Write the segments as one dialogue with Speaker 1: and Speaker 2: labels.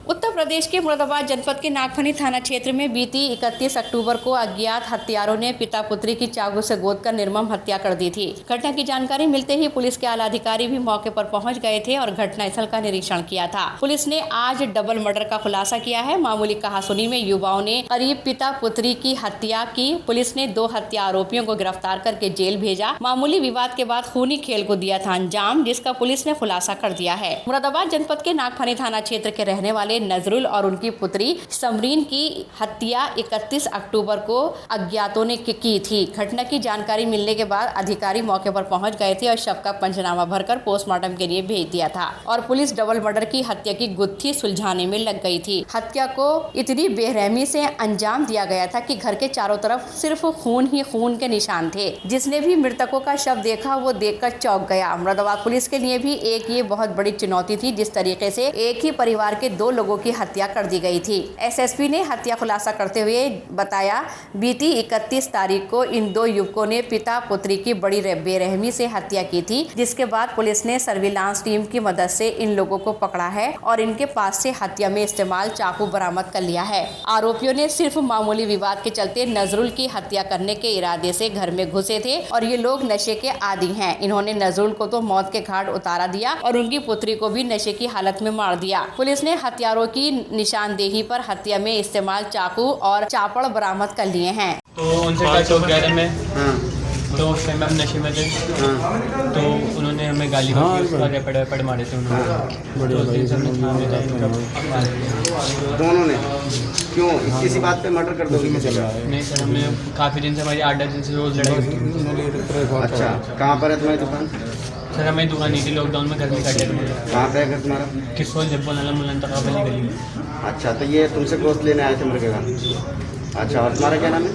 Speaker 1: उत्तर प्रदेश के मुरादाबाद जनपद के नागफनी थाना क्षेत्र में बीती 31 अक्टूबर को अज्ञात हत्यारों ने पिता पुत्री की चाकू से गोदकर निर्मम हत्या कर दी थी। घटना की जानकारी मिलते ही पुलिस के आला अधिकारी भी मौके पर पहुंच गए थे और घटनास्थल का निरीक्षण किया था। पुलिस ने आज डबल मर्डर का खुलासा किया है। मामूली कहासुनी में युवाओं ने करीब पिता पुत्री की हत्या की। पुलिस ने 2 हत्या आरोपियों को गिरफ्तार करके जेल भेजा। मामूली विवाद के बाद खूनी खेल को दिया था अंजाम, जिसका पुलिस ने खुलासा कर दिया है। मुरादाबाद जनपद के नागफनी थाना क्षेत्र के रहने वाले नजरुल और उनकी पुत्री समरीन की हत्या 31 अक्टूबर को अज्ञातों ने की थी। घटना की जानकारी मिलने के बाद अधिकारी मौके पर पहुंच गए थे और शव का पंचनामा भरकर पोस्टमार्टम के लिए भेज दिया था और पुलिस डबल मर्डर की हत्या की गुत्थी सुलझाने में लग गई थी। हत्या को इतनी बेरहमी से अंजाम दिया गया था कि घर के चारों तरफ सिर्फ खून ही खून के निशान थे। जिसने भी मृतकों का शव देखा वो देखकर चौंक गया। मुरादाबाद पुलिस के लिए भी ये बहुत बड़ी चुनौती थी, जिस तरीके से एक ही परिवार के 2 लोगों की हत्या कर दी गई थी। एसएसपी ने हत्या खुलासा करते हुए बताया, बीती 31 तारीख को इन 2 युवकों ने पिता पुत्री की बड़ी बेरहमी से हत्या की थी, जिसके बाद पुलिस ने सर्विलांस टीम की मदद से इन लोगों को पकड़ा है और इनके पास से हत्या में इस्तेमाल चाकू बरामद कर लिया है। आरोपियों ने सिर्फ मामूली विवाद के चलते नजरुल की हत्या करने के इरादे से घर में घुसे थे और ये लोग नशे के आदी हैं। इन्होंने नजरुल को तो मौत के घाट उतारा दिया और उनकी पुत्री को भी नशे की हालत में मार दिया। पुलिस ने हत्यारों की निशानदेही पर हत्या में इस्तेमाल चाकू और चापड़ बरामद कर लिए हैं।
Speaker 2: तो उनसे टच हो गया था मैं, तो उस टाइम हम नशे में थे, तो उन्होंने हमें गाली और रेपड़ मारे थे
Speaker 3: दोनों ने। क्यों किसी बात पे मर्डर कर दोगे?
Speaker 2: नहीं सर, हमें काफ़ी दिन से, हमारी 8-10 दिन से रोज़ लड़ाई होती।
Speaker 3: अच्छा, कहाँ पर है तुम्हारी दुकान?
Speaker 2: सर हमें दुकान नहीं थी, लॉकडाउन में घर में कटे थे।
Speaker 3: कहाँ पे है घर तुम्हारा?
Speaker 2: किसोल जब्बो नाला मुलन तक वाली गली में।
Speaker 3: अच्छा, तो ये तुमसे गोश्त लेने आए थे मेरे घर? अच्छा, और तुम्हारा क्या नाम है?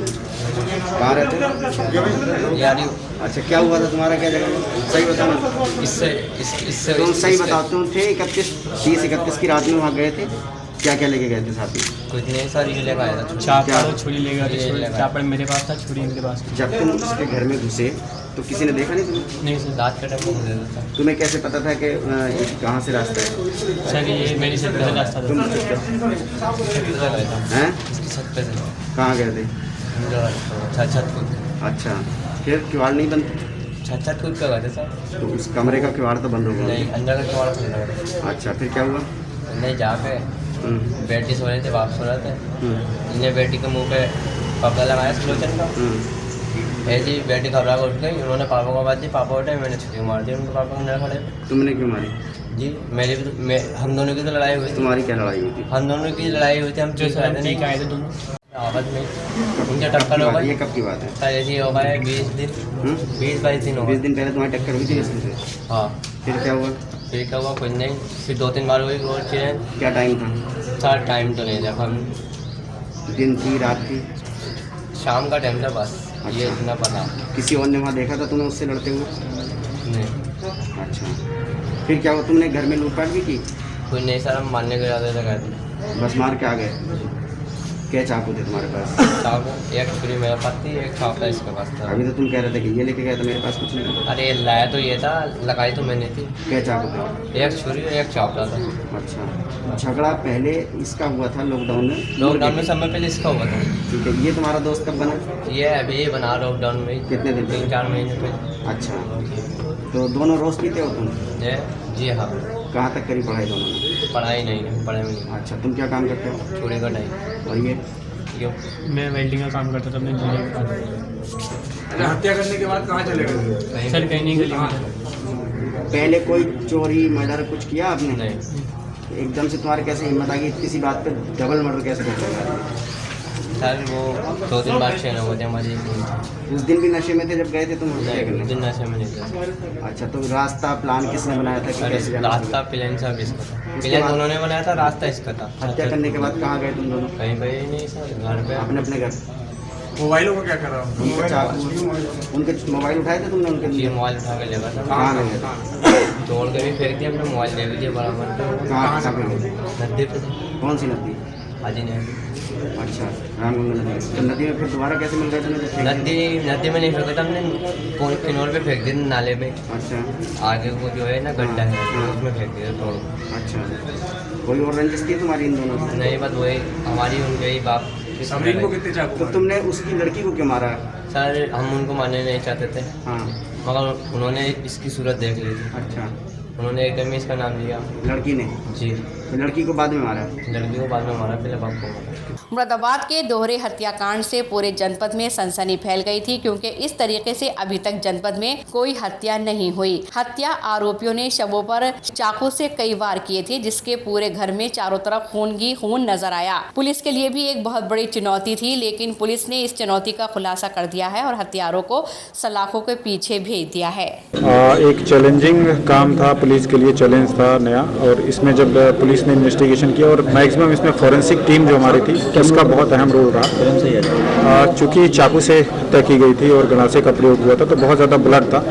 Speaker 3: कहाँ रहते हो?
Speaker 4: यारी।
Speaker 3: अच्छा, क्या हुआ था तुम्हारा, क्या जगह? सही बताओ।
Speaker 4: इससे
Speaker 3: तुम सही बताओ, तुम थे 31 की रात में वहाँ गए थे, क्या क्या लेके गए थे साथ में?
Speaker 4: कुछ नहीं, सारी जो लेकर आया था।
Speaker 2: चापड़ और छुरी ले गया। चापड़ मेरे पास था, छुरी मेरे पास थी।
Speaker 3: जब तुम उसके घर में घुसे तो किसी ने देखा नहीं तुम्हें?
Speaker 2: नहीं सर,
Speaker 4: रात का टाइम मुझे था।
Speaker 3: तुम्हें कैसे पता था कि कहाँ से रास्ता है?
Speaker 2: सर ये मेरी छत पे से रास्ता
Speaker 3: तुम
Speaker 2: था।
Speaker 3: हैं?
Speaker 4: छत पे से
Speaker 3: कहाँ गए थे?
Speaker 4: छत कूद।
Speaker 3: अच्छा, फिर किवाड़ नहीं बंद?
Speaker 4: छत कूद कर गए थे सर।
Speaker 3: तो उस कमरे का किवाड़ तो बंद हो गया?
Speaker 4: नहीं, अंदर का किवाड़ खुल रहा
Speaker 3: अच्छा, फिर क्या हुआ?
Speaker 4: था। नहीं, जाके बेटी सो रहे थे, बाप सो रहे थे। इन्हें बेटी के मुंह पे कपड़ा लगाया सुलोचन का। ऐसी बेटी घबरा कर उठ गई, उन्होंने पापा को बात दी, पापा उठे, मैंने छुट्टी मार दी उनके पापा को मेरे खड़े।
Speaker 3: तुमने क्यों मारी?
Speaker 4: जी, हम दोनों की तो लड़ाई हुई थी।
Speaker 3: तुम्हारी क्या लड़ाई हुई थी?
Speaker 4: हम दोनों की लड़ाई हुई थी। हम
Speaker 2: जो सर ठीक आए थे दोनों
Speaker 4: आवाज़ में उनके टक्कर हो गई।
Speaker 3: ये कब की बात है?
Speaker 4: सर ऐसी हो गए 20 दिन 20-22 दिन हो
Speaker 3: 20
Speaker 4: गए।
Speaker 3: दिन पहले तुम्हारी टक्कर हुई थी किसी से?
Speaker 4: हाँ।
Speaker 3: फिर क्या हुआ?
Speaker 4: फिर क्या हुआ, कुछ नहीं। फिर 2-3 बार हुई रोज चीज़ें।
Speaker 3: क्या टाइम था?
Speaker 4: सर टाइम तो नहीं देखा,
Speaker 3: दिन थी, रात थी?
Speaker 4: शाम का टाइम था बस। ये
Speaker 3: अच्छा।
Speaker 4: इतना पता
Speaker 3: किसी और ने वहाँ देखा था तुम्हें उससे लड़ते हुए?
Speaker 4: नहीं।
Speaker 3: अच्छा, फिर क्या हुआ? तुमने घर में लूटपाट भी की?
Speaker 4: कुछ नहीं सर, हम मारने के इरादे से गए थे।
Speaker 3: बस मार के आ गए? क्या चाकू थे तुम्हारे पास?
Speaker 4: चाकू, एक छुरी मेरे पास थी, एक चाकू इसके पास था।
Speaker 3: अभी तो तुम कह रहे थे कि ये लेके गया था, मेरे पास कुछ नहीं था।
Speaker 4: अरे लाया तो ये था, लगाई तो मैंने थी।
Speaker 3: क्या चाकू थे?
Speaker 4: एक छुरी और एक चाकू था।
Speaker 3: अच्छा, झगड़ा पहले इसका हुआ था लॉकडाउन में?
Speaker 4: लॉकडाउन में समय पहले इसका हुआ था।
Speaker 3: ठीक है, ये तुम्हारा दोस्त कब बना?
Speaker 4: ये अभी बना लॉकडाउन में।
Speaker 3: कितने दिन?
Speaker 4: 3-4 महीने पहले।
Speaker 3: अच्छा, तो दोनों रोज पीते हो तुम?
Speaker 4: जी हाँ।
Speaker 3: कहाँ तक करी पढ़ाई दोनों ने?
Speaker 4: पढ़ाई नहीं, पढ़ाई में नहीं।
Speaker 3: अच्छा, तुम क्या काम करते हो?
Speaker 4: छुरी कटाई।
Speaker 3: और ये?
Speaker 4: क्यों?
Speaker 2: मैं वेल्डिंग का काम करता था अपने जिले के पास।
Speaker 5: हत्या करने के बाद कहाँ चले गए?
Speaker 2: सर कहीं नहीं गली में।
Speaker 3: पहले कोई चोरी मर्डर कुछ किया आपने?
Speaker 4: नहीं
Speaker 3: एकदम से तुम्हारे कैसे हिम्मत आ गई किसी बात पे डबल मर्डर कैसे कर सकते?
Speaker 4: सर, वो 2-3 बार चेन हो गए हमारी।
Speaker 3: उस दिन भी नशे में थे जब गए थे तुम हत्या
Speaker 4: नहीं,
Speaker 3: करने?
Speaker 4: दिन नशे में नहीं थे।
Speaker 3: अच्छा, तो रास्ता प्लान किसने बनाया था कि
Speaker 4: अरे
Speaker 3: कैसे जाना?
Speaker 4: रास्ता प्लान सब इसका था। प्लान उन्होंने बनाया था, रास्ता इसका था।
Speaker 3: हत्या करने के बाद कहाँ गए तुम दोनों?
Speaker 4: कहीं गए नहीं सर, घर पे।
Speaker 3: अपने अपने घर?
Speaker 5: मोबाइलों को क्या करा?
Speaker 3: उनके चाकू, उनके मोबाइल उठाए थे तुमने उनके?
Speaker 4: ये मोबाइल उठा के ले गया था,
Speaker 3: कहाँ ले गए थे?
Speaker 4: तोड़ के भी फेंक दिया, अपने मोबाइल ले लीजिए बराबर।
Speaker 3: कहाँ पे?
Speaker 4: नदी पे।
Speaker 3: कौन सी नदी?
Speaker 4: हाजी ने
Speaker 3: अच्छा, रामगंगा नदी। तो नदी में फिर दोबारा कैसे मिल गए थे?
Speaker 4: नदी में नहीं फेंका था हमने, किनौर पे फेंक दिया नाले में।
Speaker 3: अच्छा,
Speaker 4: आगे वो जो है ना गड्ढा है उसमें फेंक दिया तोड़।
Speaker 3: अच्छा, कोई और रंजिश थी तुम्हारी इन दोनों से?
Speaker 4: नहीं, बस वही हमारी उनके ही बाप की
Speaker 5: समरीन को कितने चाकू
Speaker 3: तो
Speaker 5: मारे?
Speaker 3: तुमने उसकी लड़की को क्यों मारा?
Speaker 4: सर हम उनको मारने नहीं चाहते थे,
Speaker 3: हाँ,
Speaker 4: मगर उन्होंने इसकी सूरत देख ली थी।
Speaker 3: अच्छा,
Speaker 4: उन्होंने एकदम ही इसका नाम लिया।
Speaker 3: लड़की ने?
Speaker 4: जी,
Speaker 3: तो लड़की को बाद में मारा?
Speaker 4: लड़की को बाद में मारा, पहले बाप को मारा।
Speaker 1: मुरादाबाद के दोहरे हत्याकांड से पूरे जनपद में सनसनी फैल गई थी, क्योंकि इस तरीके से अभी तक जनपद में कोई हत्या नहीं हुई। हत्या आरोपियों ने शवों पर चाकू से कई वार किए थे, जिसके पूरे घर में चारों तरफ खून ही खून नजर आया। पुलिस के लिए भी एक बहुत बड़ी चुनौती थी, लेकिन पुलिस ने इस चुनौती का खुलासा कर दिया है और हत्यारों को सलाखों के पीछे भेज दिया है।
Speaker 6: एक चैलेंजिंग काम था, पुलिस के लिए चैलेंज था नया, और इसमें जब पुलिस ने इन्वेस्टिगेशन किया और मैक्सिमम इसमें फॉरेंसिक टीम जो हमारी थी उसका बहुत अहम रोल रहा। चूँकि चाकू से हत्या की गई थी और गंडासे का प्रयोग हुआ था तो बहुत ज़्यादा ब्लड था,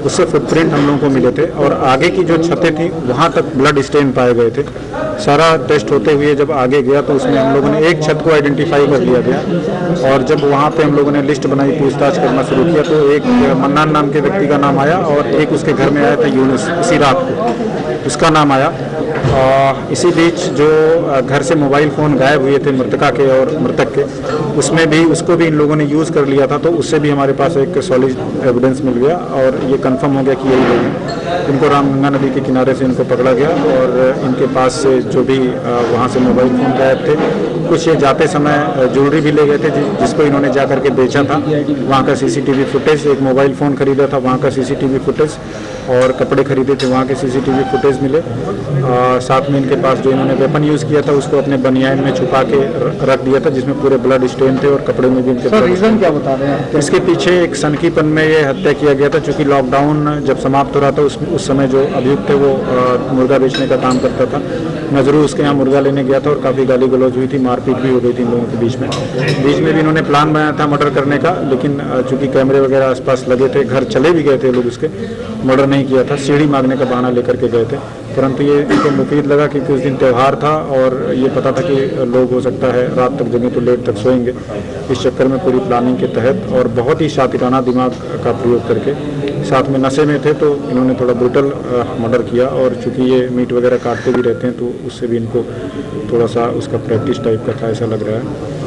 Speaker 6: उससे फुटप्रिंट हम लोगों को मिले थे और आगे की जो छतें थी वहाँ तक ब्लड स्टेन पाए गए थे। सारा टेस्ट होते हुए जब आगे गया तो उसमें हम लोगों ने एक छत को आइडेंटिफाई कर लिया गया, और जब वहाँ पे हम लोगों ने लिस्ट बनाई, पूछताछ करना शुरू किया तो एक मन्नान नाम के व्यक्ति का नाम आया और एक उसके घर में आया था यूनुस, इसी रात को उसका नाम आया। इसी बीच जो घर से मोबाइल फ़ोन गायब हुए थे मृतका के और मृतक के, उसमें भी उसको भी इन लोगों ने यूज़ कर लिया था, तो उससे भी हमारे पास एक सॉलिड एविडेंस मिल गया और ये कंफर्म हो गया कि यही लोग हैं। इनको रामगंगा नदी के किनारे से इनको पकड़ा गया और इनके पास से जो भी वहाँ से मोबाइल फ़ोन गायब थे, कुछ ये जाते समय ज्वेलरी भी ले गए थे जिसको इन्होंने जा करके बेचा था, वहाँ का सीसीटीवी फुटेज, एक मोबाइल फ़ोन खरीदा था वहाँ का सीसीटीवी फुटेज, और कपड़े खरीदे थे वहाँ के सीसीटीवी फुटेज मिले। साथ में इनके पास जो इन्होंने वेपन यूज़ किया था उसको अपने बनियान में छुपा के रख दिया था, जिसमें पूरे ब्लड स्टेन थे और कपड़े में भी इनके। रीज़न क्या बता रहे हैं? इसके पीछे एक सनकीपन में ये हत्या किया गया था, चूँकि लॉकडाउन जब समाप्त हो रहा था उस समय जो अभियुक्त थे वो मुर्गा बेचने का काम करता था। मैं ज़रूर उसके यहाँ मुर्गा लेने गया था और काफ़ी गाली गलौज हुई थी, मारपीट भी हो गई थी इन लोगों के बीच में भी इन्होंने प्लान बनाया था मर्डर करने का, लेकिन चूँकि कैमरे वगैरह आसपास लगे थे, घर चले भी गए थे लोग, उसके मर्डर नहीं किया था, सीढ़ी मांगने का बहाना लेकर के गए थे। परंतु ये इनको मुफीद लगा क्योंकि उस दिन त्यौहार था और ये पता था कि लोग हो सकता है रात तक जगें तो लेट तक सोएंगे। इस चक्कर में पूरी प्लानिंग के तहत और बहुत ही शातिराना दिमाग का प्रयोग करके, साथ में नशे में थे तो इन्होंने थोड़ा ब्रूटल मर्डर किया। और चूँकि ये मीट वगैरह काटते भी रहते हैं तो उससे भी इनको थोड़ा सा उसका प्रैक्टिस टाइप का था, ऐसा लग रहा है।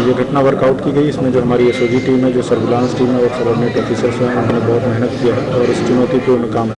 Speaker 6: ये घटना वर्कआउट की गई, इसमें जो हमारी एसओजी टीम है, जो सर्विलांस टीम है और सबऑर्डिनेट ऑफिसर्स हैं, उन्होंने बहुत मेहनत किया है और इस चुनौतीपूर्ण काम